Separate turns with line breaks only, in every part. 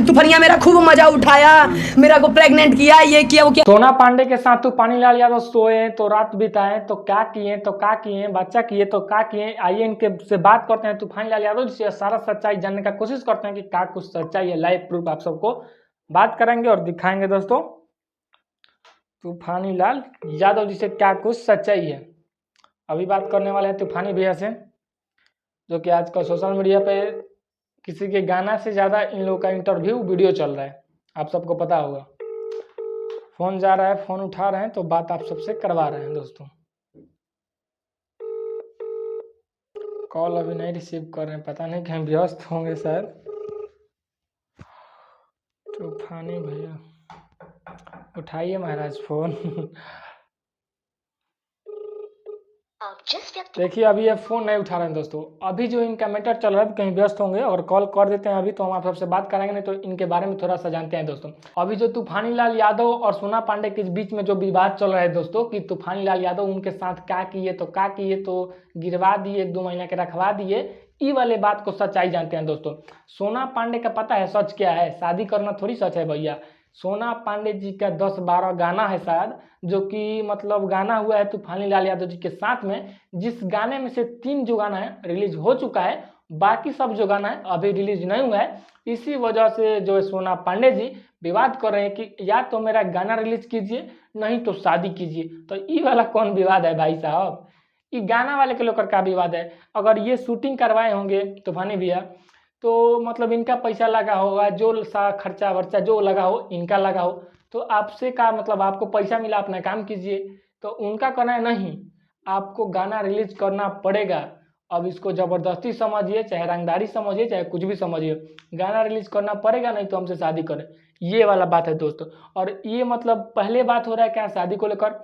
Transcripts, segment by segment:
तूफानिया मेरा खूब मजा उठाया, मेरा को प्रेग्नेंट किया, ये किया वो किया।
सोना पांडे के साथ तूफानीलाल यादव सोए तो रात बिताए तो क्या किए बच्चा किए तो क्या किए। आइए इनके से बात करते हैं तूफानीलाल यादव से, सारा सच्चाई जानने का कोशिश करते हैं कि क्या कुछ सच्चाई है। लाइव प्रूफ आप सबको बात करेंगे और दिखाएंगे दोस्तों तूफानीलाल यादव जी से क्या कुछ सच्चाई है। अभी बात करने वाले हैं तूफानी भैया से, जो कि आजकल सोशल मीडिया पे किसी के गाना से ज़्यादा इन लोगों का इंटरव्यू वीडियो चल रहा है, आप सबको पता होगा। फोन जा रहा है, फोन उठा रहे हैं तो बात आप सबसे करवा रहे हैं दोस्तों। कॉल अभी नहीं रिसीव कर रहे हैं, पता नहीं कहीं व्यस्त होंगे शायद। तूफानी भैया उठाइए महाराज फोन। देखिए अभी ये फोन नहीं उठा रहे हैं दोस्तों। अभी जो इनका मैटर चल रहा है कहीं व्यस्त होंगे और कॉल कर देते हैं अभी, तो हम आप सबसे बात कराएंगे, नहीं तो इनके बारे में थोड़ा सा जानते हैं दोस्तों। अभी जो तूफानीलाल यादव और सोना पांडे के बीच में जो विवाद चल रहा है दोस्तों, कि तूफानीलाल यादव उनके साथ क्या किए तो गिरवा दिए, 1-2 महीना के रखवा दिए, ये वाले बात को सच्चाई जानते हैं दोस्तों। सोना पांडे का पता है सच क्या है? शादी करना थोड़ी सच है भैया। सोना पांडे जी का 10-12 गाना है शायद, जो कि मतलब गाना हुआ है तूफानीलाल यादव जी के साथ में, जिस गाने में से 3 जो गाना है रिलीज हो चुका है, बाकी सब जो गाना है अभी रिलीज नहीं हुआ है। इसी वजह से जो है सोना पांडे जी विवाद कर रहे हैं कि या तो मेरा गाना रिलीज कीजिए, नहीं तो शादी कीजिए। तो ये वाला कौन विवाद है भाई साहब? ये गाना वाले के लेकर का विवाद है। अगर ये शूटिंग करवाए होंगे तूफानी भैया, तो मतलब इनका पैसा लगा होगा, जो सा खर्चा वर्चा जो लगा हो इनका लगा हो, तो आपसे का मतलब आपको पैसा मिला, अपना काम कीजिए। तो उनका कहना है नहीं, आपको गाना रिलीज करना पड़ेगा। अब इसको जबरदस्ती समझिए, चाहे रंगदारी समझिए, चाहे कुछ भी समझिए, गाना रिलीज करना पड़ेगा, नहीं तो हमसे शादी करें। ये वाला बात है दोस्तों। और ये मतलब पहले बात हो रहा है क्या शादी को लेकर,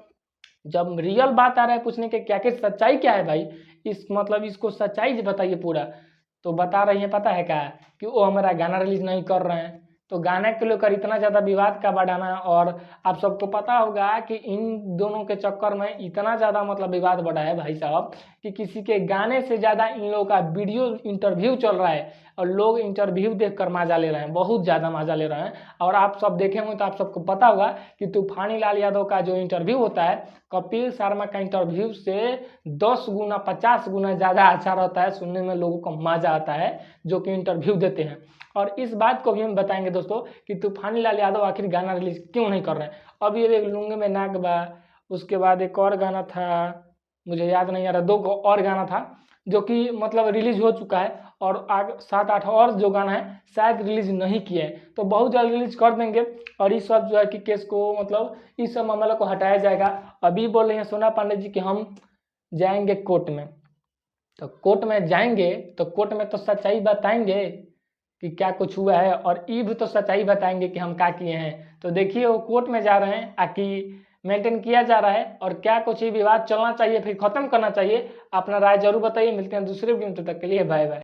जब रियल बात आ रहा है पूछने के क्या सच्चाई क्या है भाई, इस मतलब इसको सच्चाई बताइए पूरा। तो बता रही है पता है क्या, कि वो हमारा गाना रिलीज नहीं कर रहे हैं। तो गाने को लेकर इतना ज़्यादा विवाद का बढ़ाना, और आप सबको पता होगा कि इन दोनों के चक्कर में इतना ज़्यादा मतलब विवाद बढ़ा है भाई साहब, कि किसी के गाने से ज़्यादा इन लोगों का वीडियो इंटरव्यू चल रहा है, और लोग इंटरव्यू देखकर मजा ले रहे हैं, बहुत ज़्यादा मजा ले रहे हैं। और आप सब देखे होंगे तो आप सबको पता होगा कि तूफानीलाल यादव का जो इंटरव्यू होता है कपिल शर्मा का इंटरव्यू से 10 गुना 50 गुना ज़्यादा अच्छा रहता है, सुनने में लोगों को मजा आता है जो कि इंटरव्यू देते हैं। और इस बात को भी हम बताएंगे दोस्तों कि तूफानीलाल यादव आखिर गाना रिलीज क्यों नहीं कर रहे हैं। अब ये लुंगे में नाक बा, उसके बाद एक और गाना था, मुझे याद नहीं आ रहा, 2 और गाना था जो कि मतलब रिलीज हो चुका है, और आगे 7-8 और जो गाना है शायद रिलीज नहीं किया है, तो बहुत जल्द रिलीज कर देंगे। और इस सब जो है कि केस को मतलब इस सब मामला को हटाया जाएगा। अभी बोल रहे हैं सोना पांडे जी कि हम जाएंगे कोर्ट में, तो कोर्ट में जाएंगे तो कोर्ट में तो सच्चाई बताएंगे कि क्या कुछ हुआ है, और ये भी तो सच्चाई बताएंगे कि हम क्या किए हैं। तो देखिए वो कोर्ट में जा रहे हैं, आकि मेंटेन किया जा रहा है, और क्या कुछ ही विवाद चलना चाहिए फिर खत्म करना चाहिए। अपना राय जरूर बताइए। मिलते हैं दूसरे वीडियो में, तब तक के लिए बाय बाय।